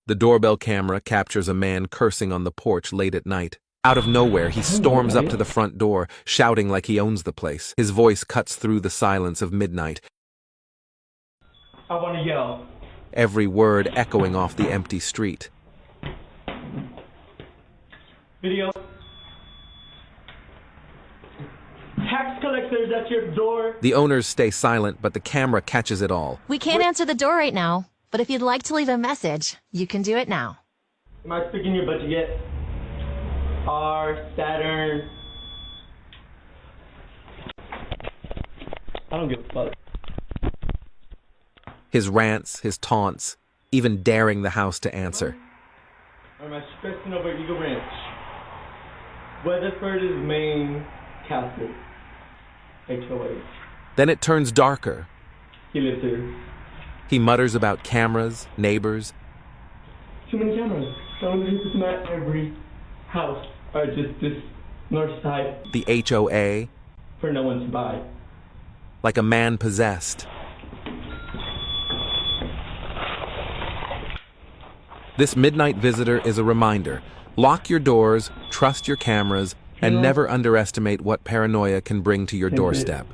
The doorbell camera captures a man cursing on the porch late at night. Out of nowhere, he storms up to the front door, shouting like he owns the place. His voice cuts through the silence of midnight, I want to yell. every word echoing off the empty street. Video. Tax collectors at your door. The owners stay silent, but the camera catches it all. We can't answer the door right now, but if you'd like to leave a message, you can do it now. Am I speaking your budget yet? Saturn. I don't give a fuck. His rants, his taunts, even daring the house to answer. Or am I stressing over Eagle Ranch? Weatherford is main castle. HOA. Then it turns darker. He lives here. He mutters about cameras, neighbors. Too many cameras. It's not every house, or just this north side. The HOA. For no one to buy. Like a man possessed. This midnight visitor is a reminder. Lock your doors, trust your cameras, and never underestimate what paranoia can bring to your doorstep.